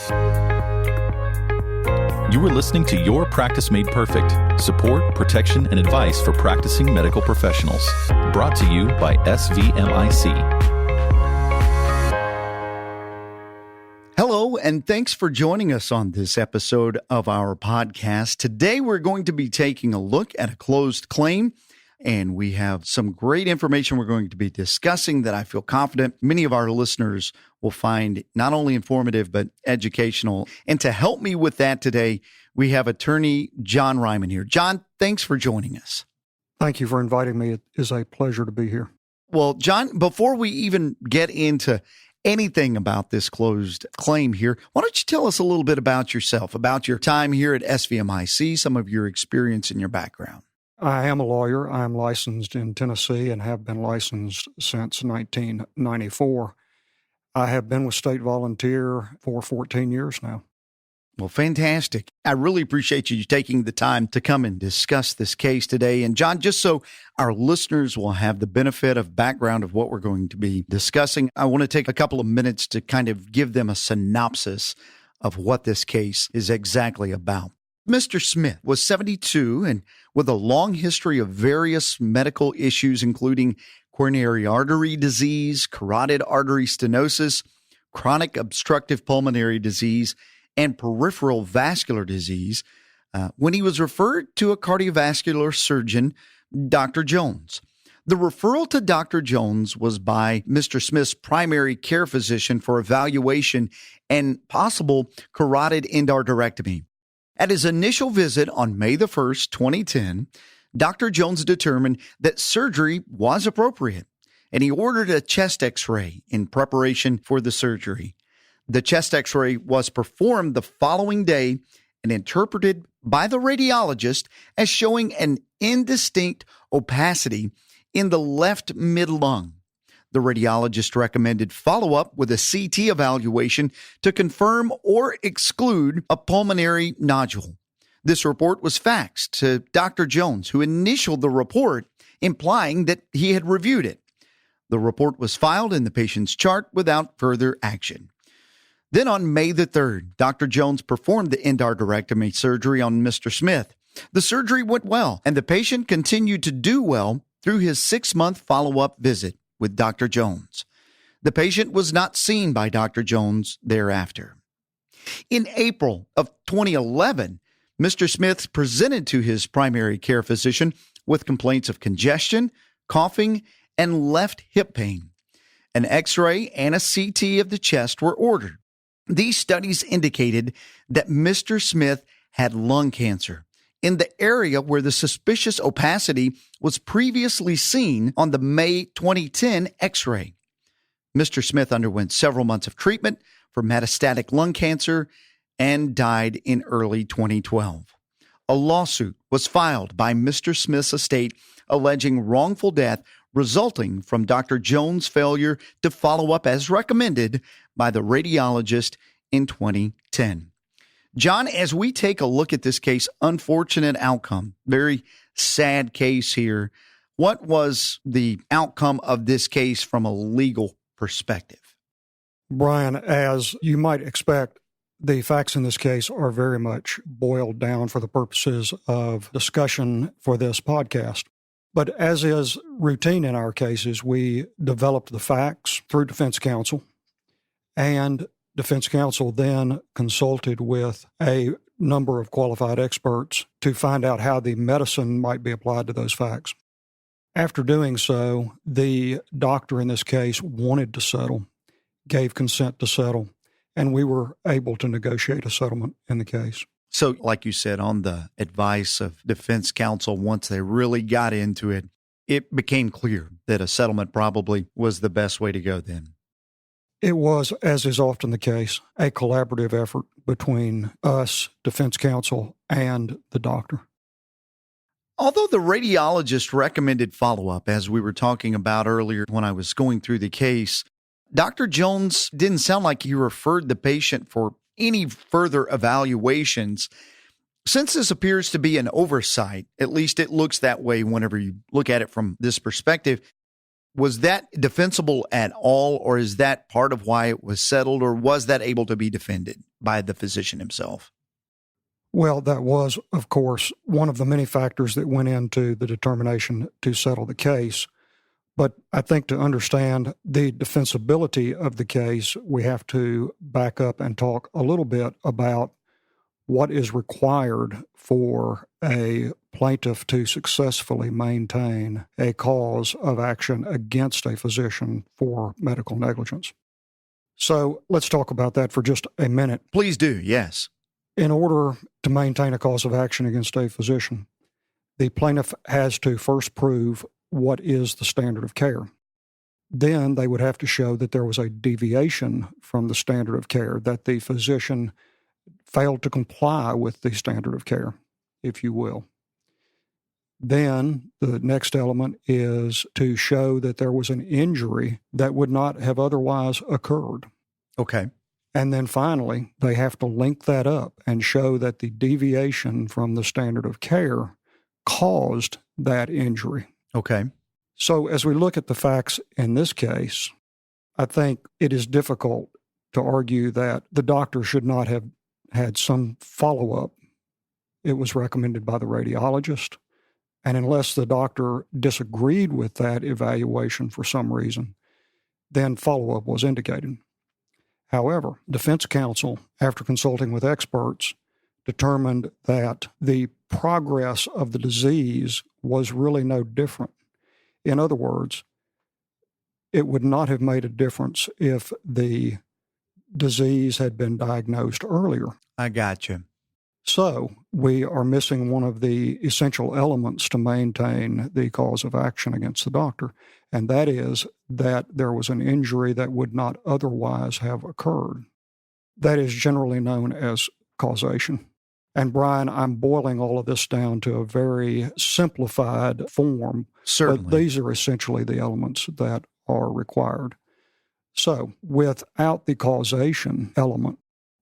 You are listening to Your Practice Made Perfect, support, protection, and advice for practicing medical professionals. Brought to you by SVMIC. Hello, and thanks for joining us on this episode of our podcast. Today, we're going to be taking a look at a closed claim, and we have some great information we're going to be discussing that I feel confident many of our listeners will find not only informative, but educational. And to help me with that today, we have attorney John Ryman here. John, thanks for joining us. Thank you for inviting me. It is a pleasure to be here. Well, John, before we even get into anything about this closed claim here, why don't you tell us a little bit about yourself, about your time here at SVMIC, some of your experience and your background? I am a lawyer. I'm licensed in Tennessee and have been licensed since 1994. I have been with State Volunteer for 14 years now. Well, fantastic. I really appreciate you taking the time to come and discuss this case today. And John, just so our listeners will have the benefit of background of what we're going to be discussing, I want to take a couple of minutes to kind of give them a synopsis of what this case is exactly about. Mr. Smith was 72 and with a long history of various medical issues, including coronary artery disease, carotid artery stenosis, chronic obstructive pulmonary disease, and peripheral vascular disease, when he was referred to a cardiovascular surgeon, Dr. Jones. The referral to Dr. Jones was by Mr. Smith's primary care physician for evaluation and possible carotid endarterectomy. At his initial visit on May the 1st, 2010, Dr. Jones determined that surgery was appropriate, and he ordered a chest x-ray in preparation for the surgery. The chest x-ray was performed the following day and interpreted by the radiologist as showing an indistinct opacity in the left mid-lung. The radiologist recommended follow-up with a CT evaluation to confirm or exclude a pulmonary nodule. This report was faxed to Dr. Jones, who initialed the report, implying that he had reviewed it. The report was filed in the patient's chart without further action. Then on May the 3rd, Dr. Jones performed the endarterectomy surgery on Mr. Smith. The surgery went well, and the patient continued to do well through his 6-month follow-up visit with Dr. Jones. The patient was not seen by Dr. Jones thereafter. In April of 2011, Mr. Smith presented to his primary care physician with complaints of congestion, coughing, and left hip pain. An X-ray and a CT of the chest were ordered. These studies indicated that Mr. Smith had lung cancer in the area where the suspicious opacity was previously seen on the May 2010 X-ray. Mr. Smith underwent several months of treatment for metastatic lung cancer and died in early 2012. A lawsuit was filed by Mr. Smith's estate alleging wrongful death resulting from Dr. Jones' failure to follow up as recommended by the radiologist in 2010. John, as we take a look at this case, unfortunate outcome, very sad case here. What was the outcome of this case from a legal perspective? Brian, as you might expect, the facts in this case are very much boiled down for the purposes of discussion for this podcast. But as is routine in our cases, we developed the facts through defense counsel, and defense counsel then consulted with a number of qualified experts to find out how the medicine might be applied to those facts. After doing so, the doctor in this case wanted to settle, gave consent to settle, and we were able to negotiate a settlement in the case. So, like you said, on the advice of defense counsel, once they really got into it, it became clear that a settlement probably was the best way to go then. It was, as is often the case, a collaborative effort between us, defense counsel, and the doctor. Although the radiologist recommended follow-up, as we were talking about earlier when I was going through the case, Dr. Jones didn't sound like he referred the patient for any further evaluations. Since this appears to be an oversight, at least it looks that way whenever you look at it from this perspective, was that defensible at all, or is that part of why it was settled, or was that able to be defended? by the physician himself? Well, that was, of course, one of the many factors that went into the determination to settle the case. But I think to understand the defensibility of the case, we have to back up and talk a little bit about what is required for a plaintiff to successfully maintain a cause of action against a physician for medical negligence. So let's talk about that for just a minute. Please do, yes. In order to maintain a cause of action against a physician, the plaintiff has to first prove what is the standard of care. Then they would have to show that there was a deviation from the standard of care, that the physician failed to comply with the standard of care, if you will. Then the next element is to show that there was an injury that would not have otherwise occurred. Okay. And then finally, they have to link that up and show that the deviation from the standard of care caused that injury. Okay. So as we look at the facts in this case, I think it is difficult to argue that the doctor should not have had some follow-up. It was recommended by the radiologist. And unless the doctor disagreed with that evaluation for some reason, then follow-up was indicated. However, defense counsel, after consulting with experts, determined that the progress of the disease was really no different. In other words, it would not have made a difference if the disease had been diagnosed earlier. I got you. So we are missing one of the essential elements to maintain the cause of action against the doctor, and that is that there was an injury that would not otherwise have occurred. That is generally known as causation. And Brian, I'm boiling all of this down to a very simplified form. Certainly. But these are essentially the elements that are required. So without the causation element,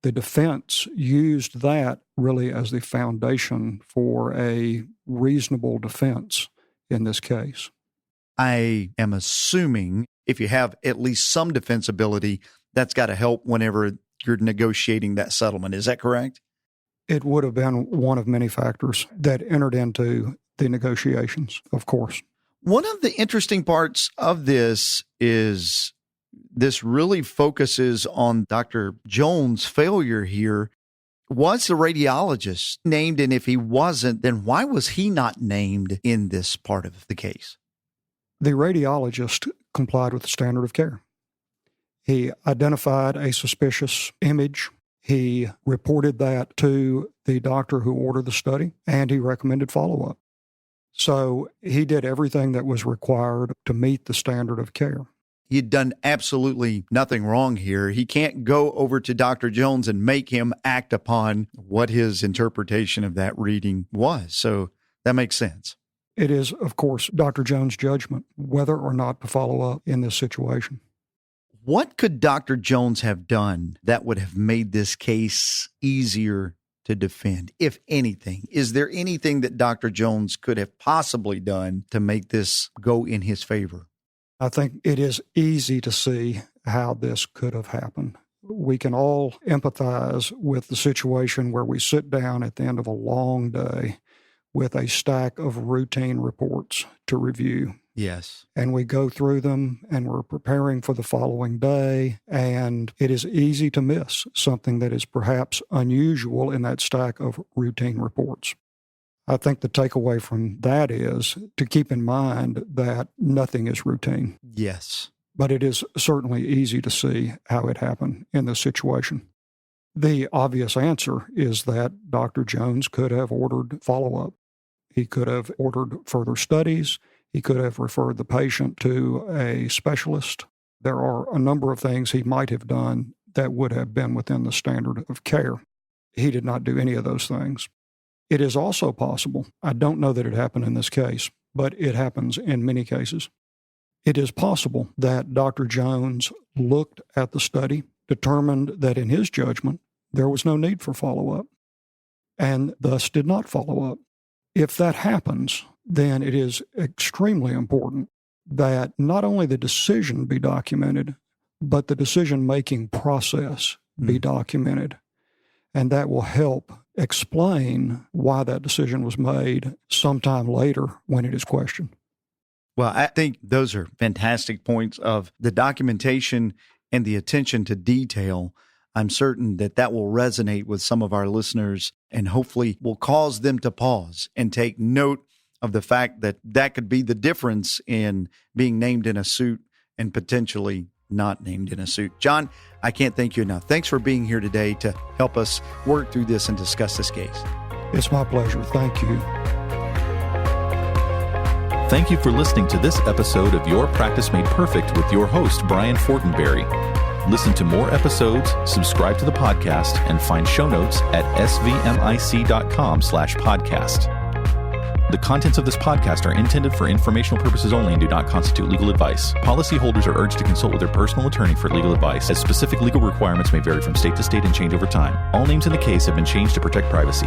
the defense used that really as the foundation for a reasonable defense in this case. I am assuming if you have at least some defensibility, that's got to help whenever you're negotiating that settlement. Is that correct? It would have been one of many factors that entered into the negotiations, of course. One of the interesting parts of this is this really focuses on Dr. Jones' failure here. Was the radiologist named? And if he wasn't, then why was he not named in this part of the case? The radiologist complied with the standard of care. He identified a suspicious image. He reported that to the doctor who ordered the study, and he recommended follow-up. So he did everything that was required to meet the standard of care. He'd done absolutely nothing wrong here. He can't go over to Dr. Jones and make him act upon what his interpretation of that reading was. So that makes sense. It is, of course, Dr. Jones' judgment whether or not to follow up in this situation. What could Dr. Jones have done that would have made this case easier to defend, if anything? Is there anything that Dr. Jones could have possibly done to make this go in his favor? I think it is easy to see how this could have happened. We can all empathize with the situation where we sit down at the end of a long day with a stack of routine reports to review. Yes. And we go through them and we're preparing for the following day, and it is easy to miss something that is perhaps unusual in that stack of routine reports. I think the takeaway from that is to keep in mind that nothing is routine. Yes. But it is certainly easy to see how it happened in this situation. The obvious answer is that Dr. Jones could have ordered follow-up. He could have ordered further studies. He could have referred the patient to a specialist. There are a number of things he might have done that would have been within the standard of care. He did not do any of those things. It is also possible, I don't know that it happened in this case, but it happens in many cases. It is possible that Dr. Jones looked at the study, determined that in his judgment, there was no need for follow-up, and thus did not follow up. If that happens, then it is extremely important that not only the decision be documented, but the decision-making process be documented. and that will help explain why that decision was made sometime later when it is questioned. Well, I think those are fantastic points of the documentation and the attention to detail. I'm certain that that will resonate with some of our listeners and hopefully will cause them to pause and take note of the fact that that could be the difference in being named in a suit and potentially not named in a suit. John, I can't thank you enough. Thanks for being here today to help us work through this and discuss this case. It's my pleasure. Thank you. Thank you for listening to this episode of Your Practice Made Perfect with your host, Brian Fortenberry. Listen to more episodes, subscribe to the podcast, and find show notes at svmic.com/podcast. The contents of this podcast are intended for informational purposes only and do not constitute legal advice. Policyholders are urged to consult with their personal attorney for legal advice, as specific legal requirements may vary from state to state and change over time. All names in the case have been changed to protect privacy.